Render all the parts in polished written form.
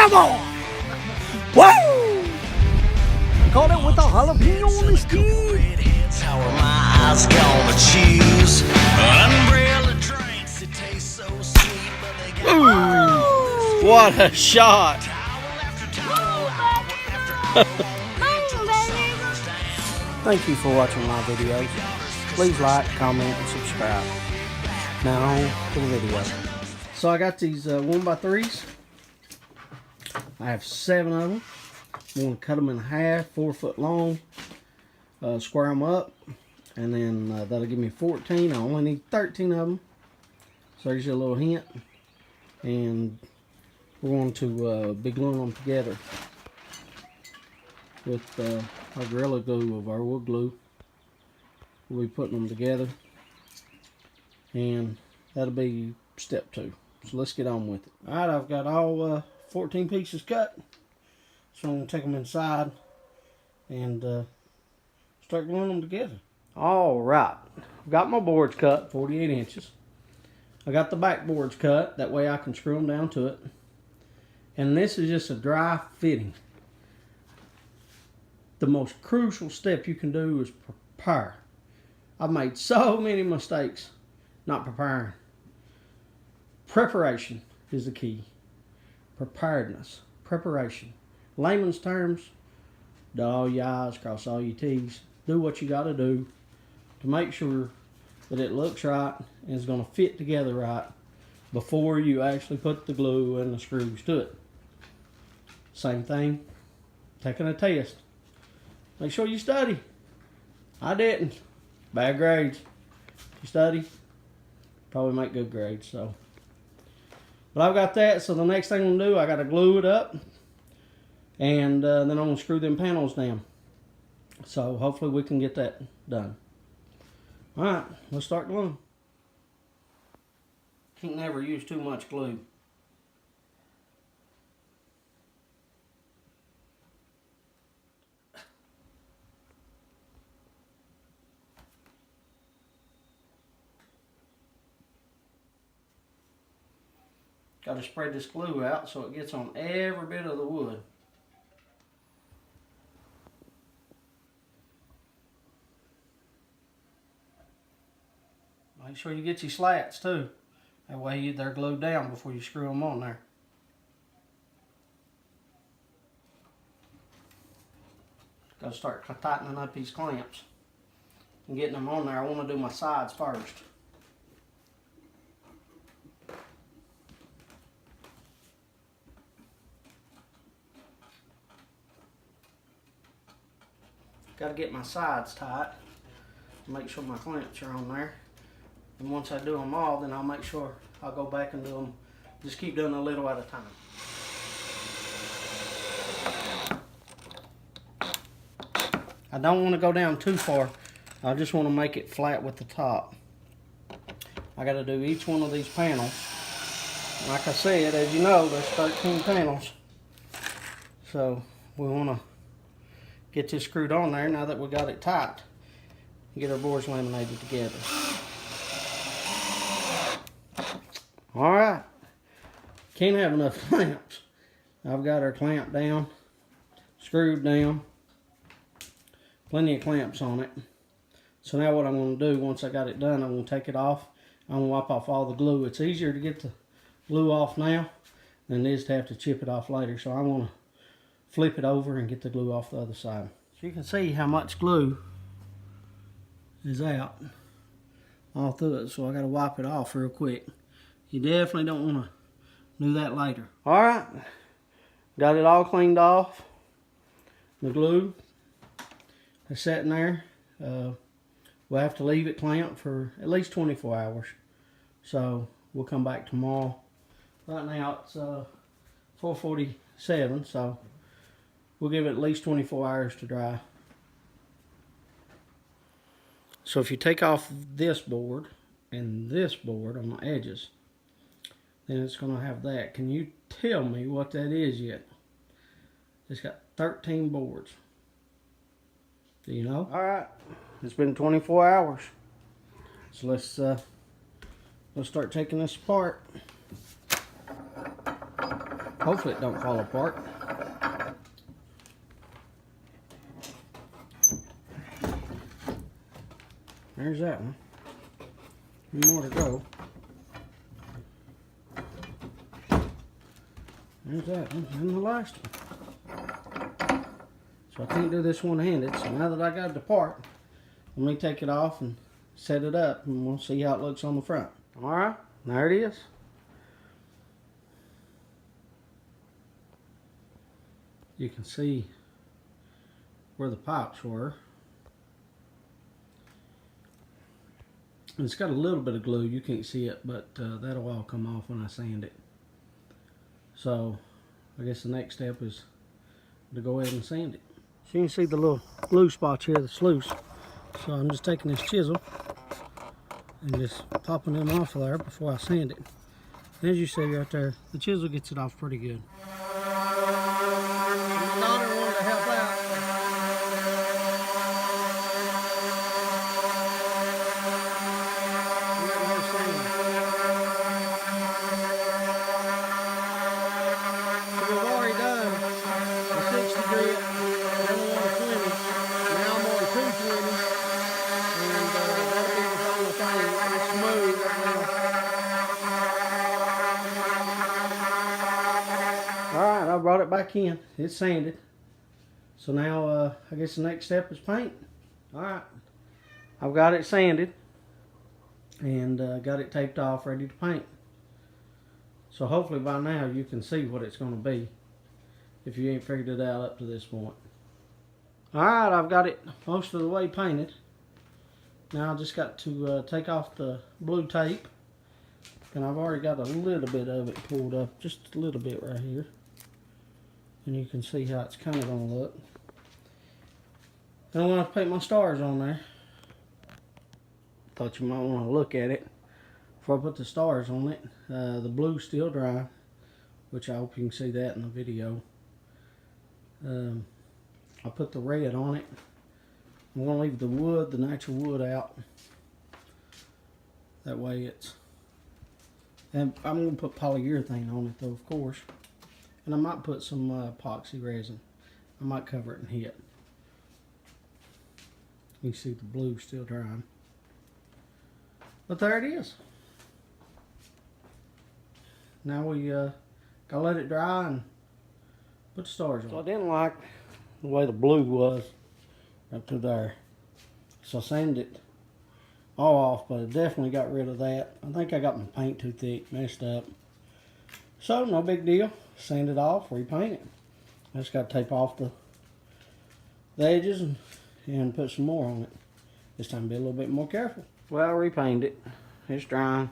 Come on! Woo! Caught it with a jalapeno on the skin. How are my eyes gonna choose? Umbrella drinks, it tastes so sweet, but they got Ooh, what a shot! Thank you for watching my videos. Please like, comment, and subscribe. Now on to the video. So I got these 1x3s. I have 7 of them. I'm going to cut them in half, 4 foot long. Square them up. And then that'll give me 14. I only need 13 of them. So there's your little hint. And we're going to be gluing them together with our Gorilla Glue of our wood glue. We'll be putting them together, and that'll be step 2. So let's get on with it. Alright, I've got all 14 pieces cut, so I'm going to take them inside and start gluing them together. Alright, I've got my boards cut, 48 inches. I got the back boards cut, that way I can screw them down to it. And this is just a dry fitting. The most crucial step you can do is prepare. I've made so many mistakes not preparing. Preparation is the key. Preparedness. Preparation. Layman's terms, dot all your I's, cross all your T's. Do what you got to do to make sure that it looks right and is going to fit together right before you actually put the glue and the screws to it. Same thing, taking a test. Make sure you study. I didn't. Bad grades. If you study, probably make good grades. So, but I've got that. So the next thing I'm gonna do, I gotta glue it up, and then I'm gonna screw them panels down. So hopefully we can get that done. All right, let's start gluing. Can't never use too much glue. Got to spread this glue out so it gets on every bit of the wood. Make sure you get your slats too. That way they're glued down before you screw them on there. Got to start tightening up these clamps and getting them on there. I want to do my sides first. Got to get my sides tight. Make sure my clamps are on there. And once I do them all, then I'll make sure I'll go back and do them. Just keep doing a little at a time. I don't want to go down too far. I just want to make it flat with the top. I got to do each one of these panels. Like I said, as you know, there's 13 panels. So we want to get this screwed on there now that we got it tight. Get our boards laminated together. Alright. Can't have enough clamps. I've got our clamp down, screwed down. Plenty of clamps on it. So now what I'm going to do, once I got it done, I'm going to take it off. I'm going to wipe off all the glue. It's easier to get the glue off now than it is to have to chip it off later. So I'm going to flip it over and get the glue off the other side. So you can see how much glue is out all through it. So I got to wipe it off real quick. You definitely don't want to do that later. Alright, got it all cleaned off. The glue is sitting there. We'll have to leave it clamped for at least 24 hours. So we'll come back tomorrow. Right now it's 4:47, so we'll give it at least 24 hours to dry. So if you take off this board and this board on the edges, then it's going to have that. Can you tell me what that is yet? It's got 13 boards. Do you know? Alright, it's been 24 hours. So let's start taking this apart. Hopefully it don't fall apart. There's that one. More to go. There's that one, and the last one. So I can't do this one-handed, so now that I got it apart, let me take it off and set it up, and we'll see how it looks on the front. Alright, there it is. You can see where the pipes were. And it's got a little bit of glue, you can't see it, but that'll all come off when I sand it. So I guess the next step is to go ahead and sand it. So you can see the little glue spots here that's loose. So I'm just taking this chisel and just popping them off of there before I sand it. And as you see right there, the chisel gets it off pretty good. My daughter wanted to help out. Alright, I brought it back in. It's sanded. So now I guess the next step is paint. Alright, I've got it sanded and got it taped off, ready to paint. So hopefully by now you can see what it's going to be if you ain't figured it out up to this point. Alright, I've got it most of the way painted. Now I just got to take off the blue tape. And I've already got a little bit of it pulled up, just a little bit right here. And you can see how it's kind of going to look. And I want to paint my stars on there. Thought you might want to look at it before I put the stars on it. The blue's still dry, which I hope you can see that in the video. I put the red on it. I'm going to leave the wood, the natural wood out. That way it's... And I'm going to put polyurethane on it though, of course. And I might put some epoxy resin. I might cover it in hit. You can see the blue still drying. But there it is. Now we gotta let it dry and put the stars on. So I didn't like the way the blue was up to there. So I sanded it all off, but I definitely got rid of that. I think I got my paint too thick, messed up. So no big deal. Sand it off, repaint it. I just got to tape off the edges and put some more on it. This time be a little bit more careful. Well, I repainted it. It's drying.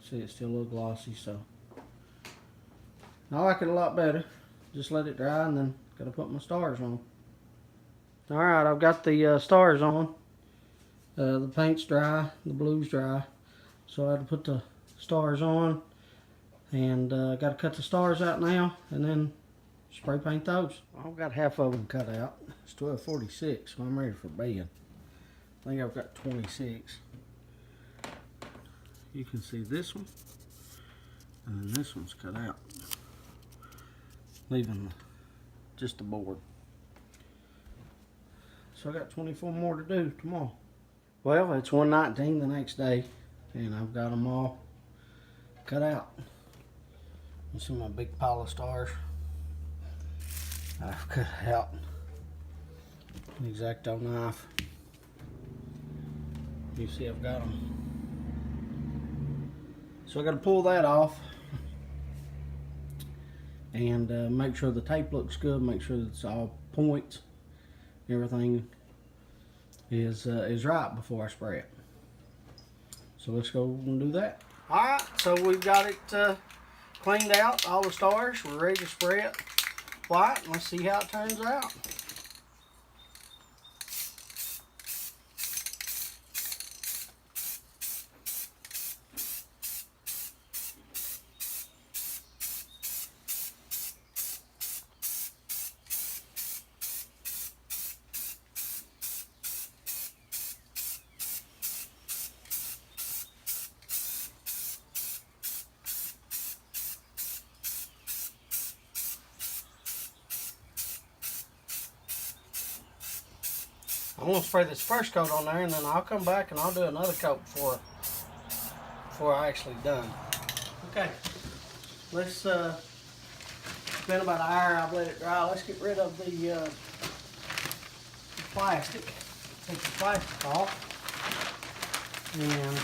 See, it's still a little glossy, so I like it a lot better. Just let it dry and then got to put my stars on. Alright, I've got the stars on. The paint's dry, the blue's dry. So I had to put the stars on. And got to cut the stars out now and then spray paint those. I've got half of them cut out. It's 12:46, so I'm ready for bed. I think I've got 26. You can see this one. And then this one's cut out. Leaving just the board. So I got 24 more to do tomorrow. Well, it's 1:19 the next day, and I've got them all cut out. You see my big pile of stars? I've cut out an X-Acto knife. You see I've got them. So I got to pull that off and make sure the tape looks good, make sure that it's all points. Everything is right before I spray it. So let's go and do that. Alright, so we've got it cleaned out, all the stars. We're ready to spray it white. Let's see how it turns out. I'm gonna spray this first coat on there, and then I'll come back and I'll do another coat before I actually done. Okay, let's it's been about an hour. I've let it dry. Let's get rid of the plastic. Take the plastic off, and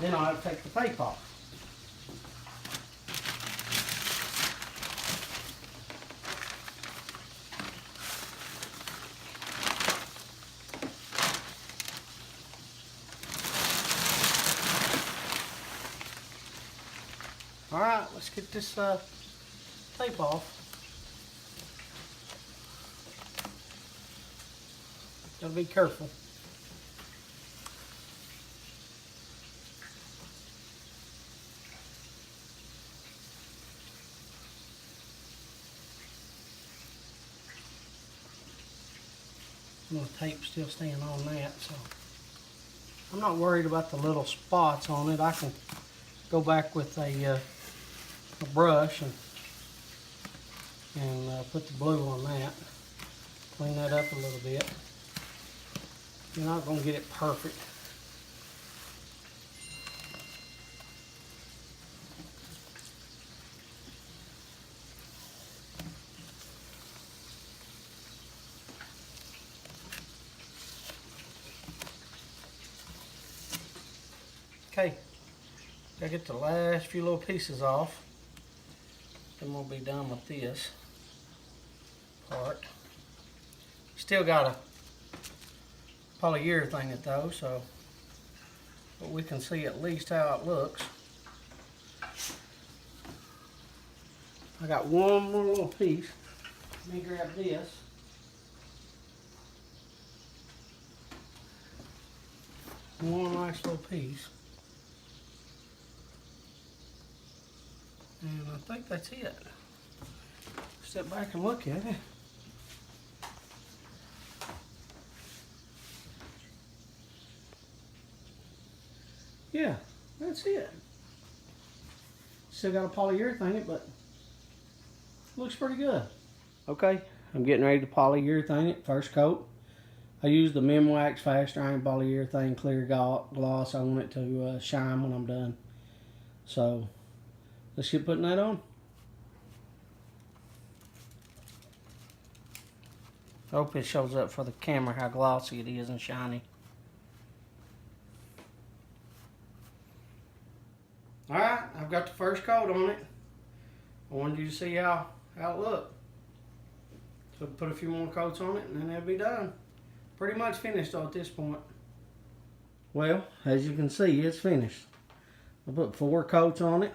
then I'll have to take the tape off. Alright, let's get this tape off. Gotta be careful. The tape's still staying on that, so I'm not worried about the little spots on it. I can go back with a brush and put the blue on that. Clean that up a little bit. You're not going to get it perfect. Okay, gotta get the last few little pieces off. Then we'll be done with this part. Still got a polyurethane it though, so but we can see at least how it looks. I got one more little piece. Let me grab this. One nice little piece. And I think that's it. Step back and look at it. Yeah, that's it. Still got a polyurethane it, but looks pretty good. Okay, I'm getting ready to polyurethane it, first coat. I used the Minwax Fast Drying Polyurethane Clear Gloss. I want it to shine when I'm done. So, let's get putting that on. I hope it shows up for the camera how glossy it is and shiny. Alright, I've got the first coat on it. I wanted you to see how it looked. So put a few more coats on it and then it'll be done. Pretty much finished though at this point. Well, as you can see, it's finished. I put 4 coats on it.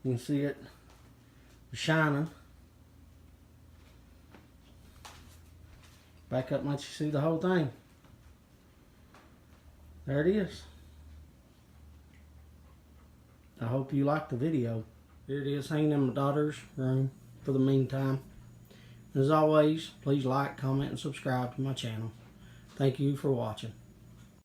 You can see it shining. Back up and let you see the whole thing. There it is. I hope you liked the video. Here it is hanging in my daughter's room for the meantime. As always, please like, comment, and subscribe to my channel. Thank you for watching.